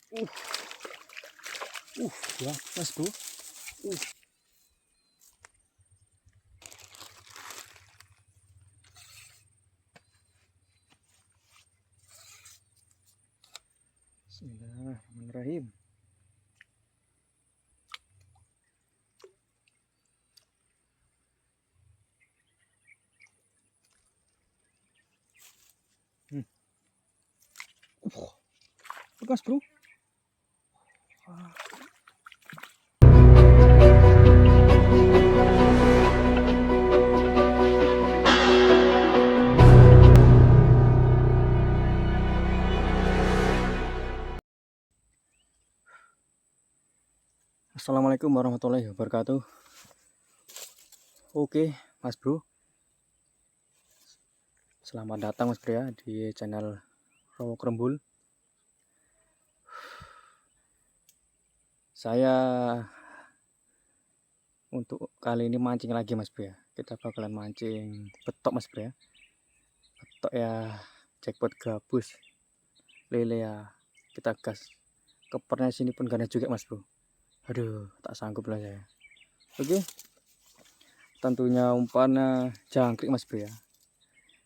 Uh, ya, mas bro. Bismillahirrahmanirrahim. Mas bro. Assalamualaikum warahmatullahi wabarakatuh. Oke, mas bro. Selamat datang mas bro ya di channel Rawo Krembul. Saya untuk kali ini mancing lagi mas bro ya. Kita bakalan mancing betok mas bro ya. Betok ya, jackpot gabus, lele ya. Kita gas. Kepernya sini pun ganas juga mas bro. Aduh, tak sanggup lah saya. Oke. Tentunya umpannya jangkrik mas bro ya.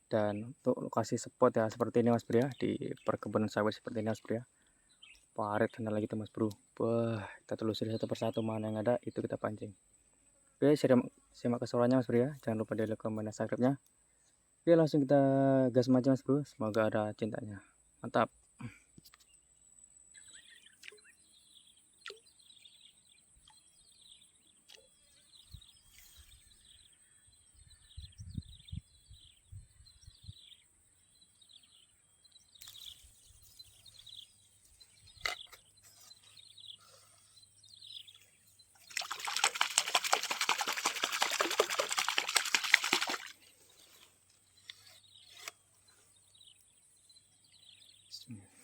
Dan untuk lokasi spot ya seperti ini mas bro ya, di perkebunan sawit seperti ini mas bro ya. Parit dan lagi tuh mas bro. Wah, kita telusuri satu persatu mana yang ada, itu kita pancing. Oke, simak keseruannya mas bro ya. Jangan lupa di like, komen, dan subscribe-nya. Oke, langsung kita gas mancing mas bro. Semoga ada cintanya. Mantap.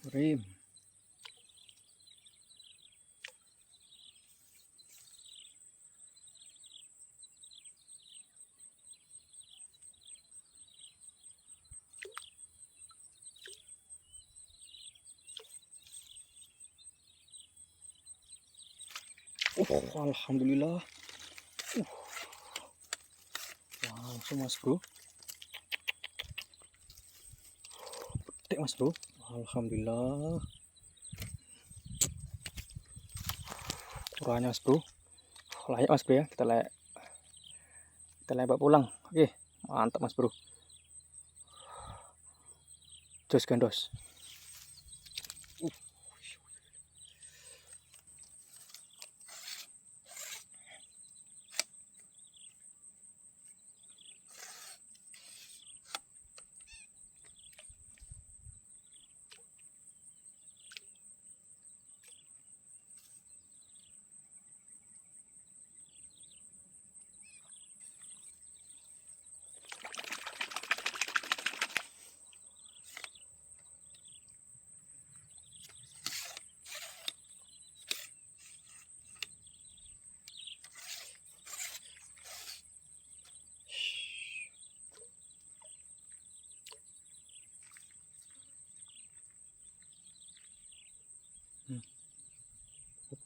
Rim. Alhamdulillah. Langsung mas bro. Petik mas bro. Alhamdulillah. Kurangnya mas bro. Layak mas bro ya. Kita layak pulang. Oke, mantap mas bro. Jos gandos.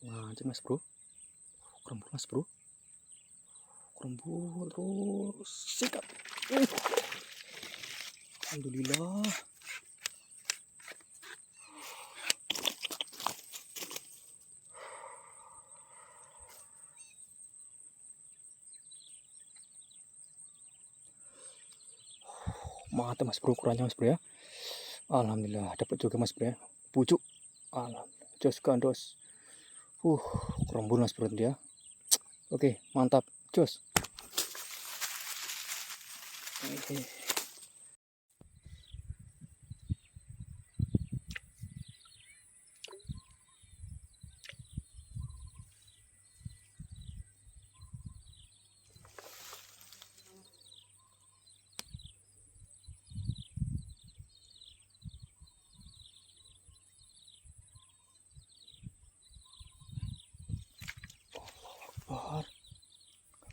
Mancing mas bro. Kerembul mas bro. Kerembul terus. Sikat. Alhamdulillah. Mantap mas bro, kurangnya mas bro ya. Alhamdulillah dapat juga mas bro ya. Pucuk. Alhamdulillah. Jos gandos. Kerembul mas bro dia. Oke, mantap. Jos. Wah,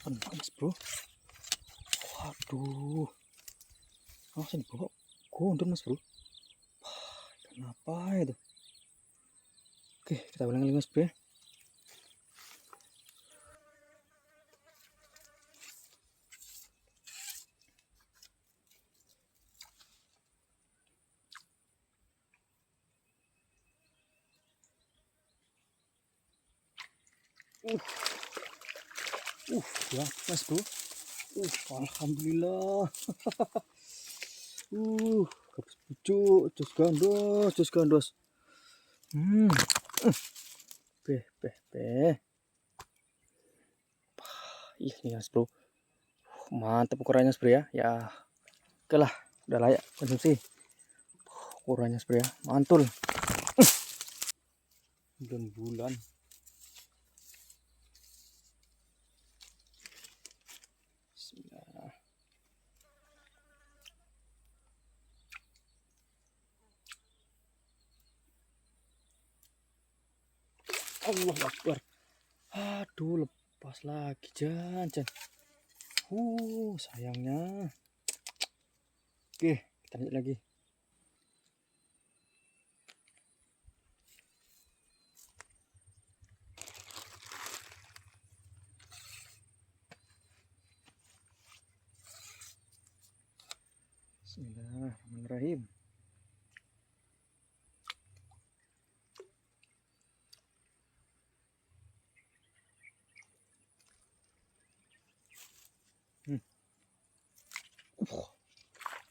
kena mas bro. Waduh. Langsung dibawa gondol mas bro. Kenapa itu? Oke, kita ulang lagi mas bro ya. Ya mas bro. Alhamdulillah. Gabus pucuk, jos gandos. Beh. Ih, nih mas bro. Mantap ukurannya mas bro ya. Ya, oke lah, udah layak konsumsi. Ukurannya mas bro ya, mantul. 9 bulan. Bismillah. Allah Akbar. Aduh, lepas lagi Jan. Sayangnya. Oke, kita lanjut lagi. Bismillahirrahmanirrahim.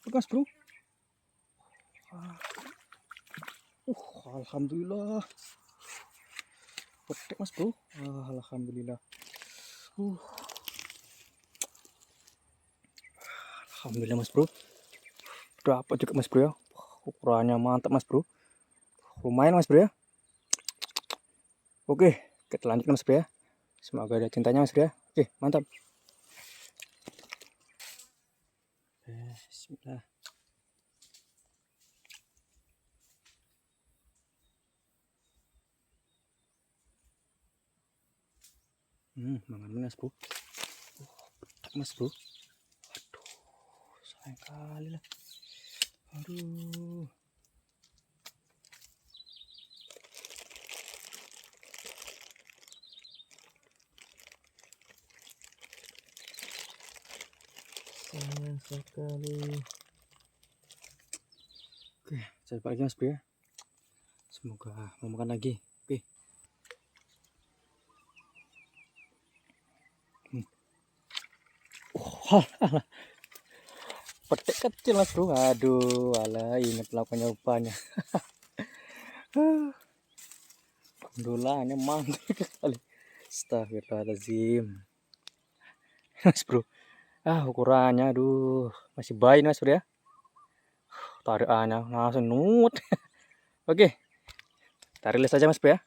Bekas bro. Alhamdulillah. Petek mas bro. Alhamdulillah. Alhamdulillah mas bro. Dapat juga mas bro ya. Ukurannya mantap mas bro. Lumayan mas bro ya. Oke, kita lanjutkan mas bro ya. Semoga ada cintanya mas bro ya. Oke, mantap. Bismillah. Mangan mas bro. Petak mas bro. Aduh, sayang kali lah. Aduh. Sayang sekali. Oke, saya lagi mas bro ya. Semoga mau makan lagi. Oke. Petek kecil mas bro. Aduh, alah ingat melakukan upahnya. Alhamdulillah, mantap kali. Astagfirullahaladzim. Mas bro. Ukurannya aduh, masih bayi mas bro ya. Tarikannya langsung nut. Oke. Kita rilis aja mas bro ya.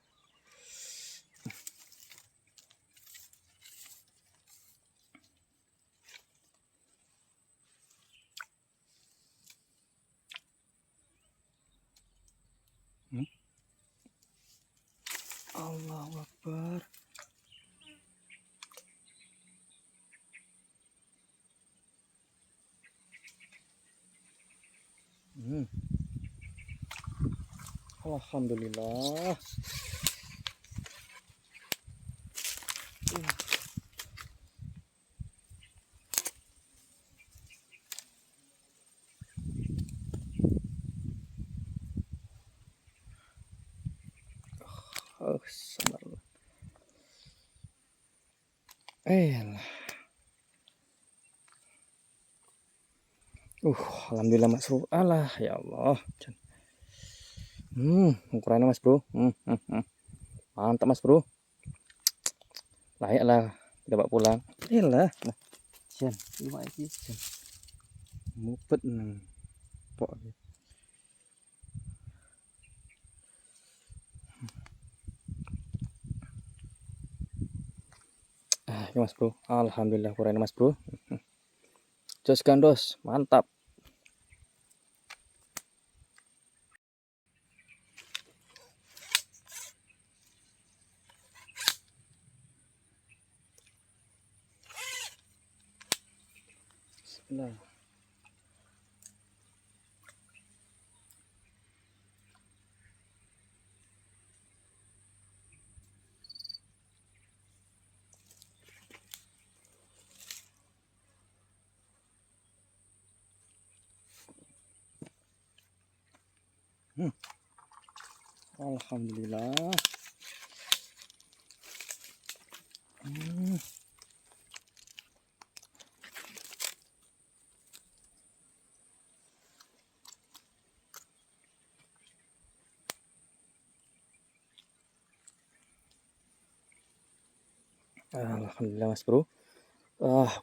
Allahu Akbar. Alhamdulillah. Sabar. Alhamdulillah mas bro. Alah ya Allah. Ukurannya mas bro. Mantap mas bro. Layak lah kita bawa pulang. Lah. Jan, lima iki jan. Mupet pok. Ini mas bro. Alhamdulillah ukurannya mas bro. Jos gandos, mantap. Bismillah. Alhamdulillah. Alhamdulillah Mas Bro.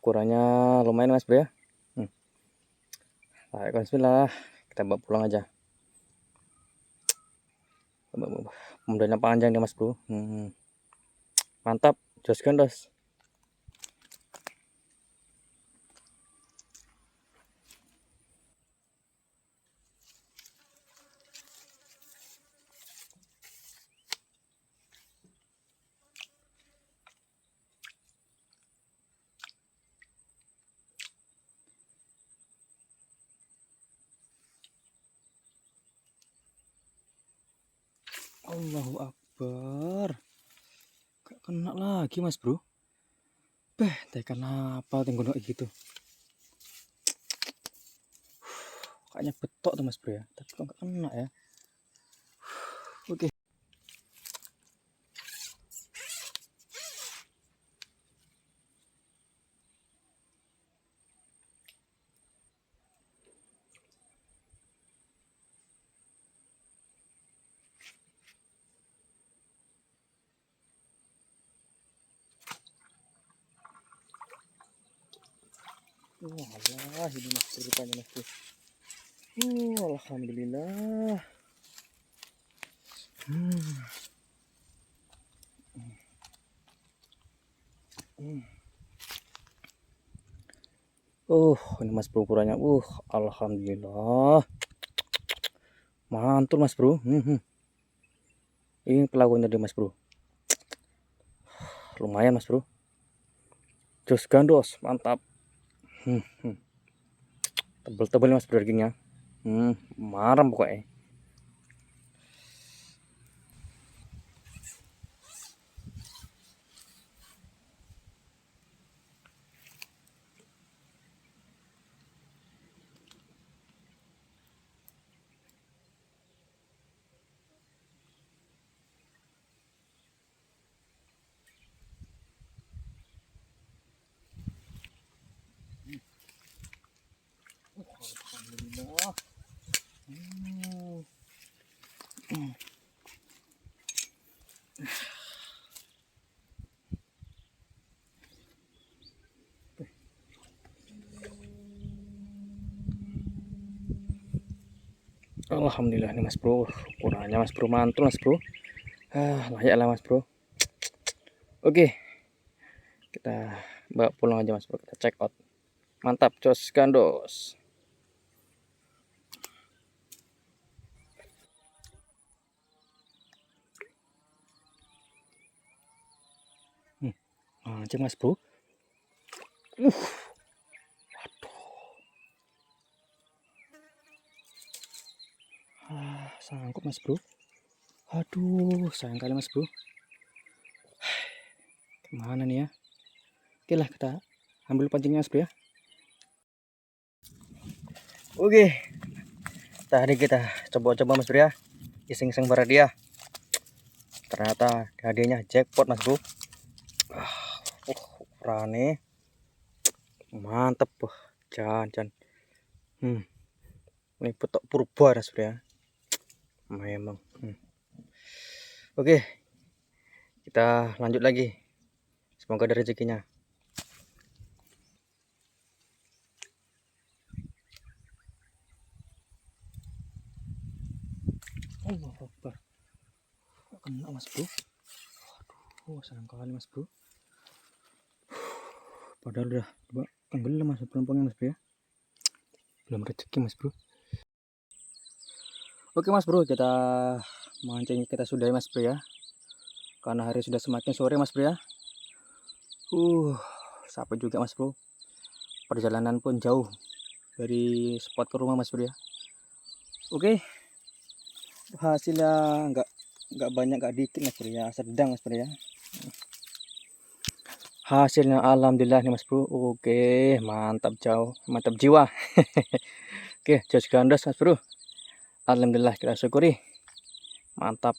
Ukurannya lumayan Mas Bro ya. Baik, bismillah. Kita bawa pulang aja. Pemudanya panjang nih Mas Bro. Mantap, jos gandos. Allahu Akbar. Gak kena lagi Mas Bro. Tekan apa tengok gitu. Kayaknya betok tuh Mas Bro ya. Tapi kok gak kena ya. Oke. Walah, ini Mas Bro rupanya Mas Bro. Alhamdulillah. Ini Mas Bro ukurannya. Alhamdulillah. Mantul Mas Bro. Ini pelakunya dia Mas Bro. Lumayan Mas Bro. Jos gandos, mantap. Tebel-tebel Mas Bro dagingnya. Marem pokoknya. Alhamdulillah. Alhamdulillah nih Mas Bro, ukurannya Mas Bro mantul Mas Bro. Layak lah Mas Bro. Oke, kita bawa pulang aja Mas Bro, kita check out. Mantap, jos gandos. Mancing Mas Bro. Sangkut Mas Bro. Aduh, sayang kali Mas Bro. Kemana nih ya? Oke lah, kita ambil pancingnya Mas Bro ya. Oke, tadi kita coba-coba Mas Bro ya, iseng-iseng bareng dia. Ternyata hadiahnya jackpot Mas Bro. Ukurannya mantep, jangan. Ini betok purba Mas Bro ya. Memang. Oke, kita lanjut lagi. Semoga ada rezekinya. Allah Akbar. Kena Mas Bro. Aduh, sayang kali Mas Bro. Padahal udah tenggelam Mas pelompongnya Mas Bro ya. Belum rezeki Mas Bro. Oke Mas Bro, kita mancing kita sudahi Mas Bro ya. Karena hari sudah semakin sore Mas Bro ya. Capek juga Mas Bro. Perjalanan pun jauh dari spot ke rumah Mas Bro ya. Oke, hasilnya nggak banyak, nggak dikit Mas Bro ya, sedang Mas Bro ya. Hasilnya alhamdulillah nih Mas Bro. Oke, mantap jiwa. Oke, jos gandos Mas Bro. Alhamdulillah, kita syukuri. Mantap.